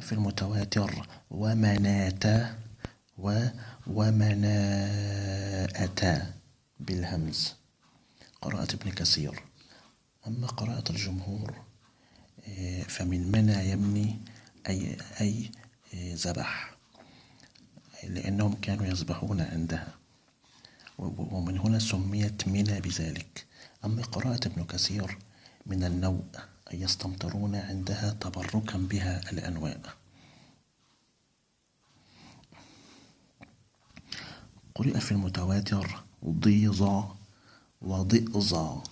في المتواتر ومناة ومناءة بالهمز، قراءة ابن كثير. أما قراءة الجمهور فمن منى يمني أي ذبح، لأنهم كانوا يذبحون عندها، ومن هنا سميت منى بذلك. أما قراءة ابن كثير من النوء، أي يستمطرون عندها تبركا بها الأنواء. قرئ في المتواتر ضيظا وضئظا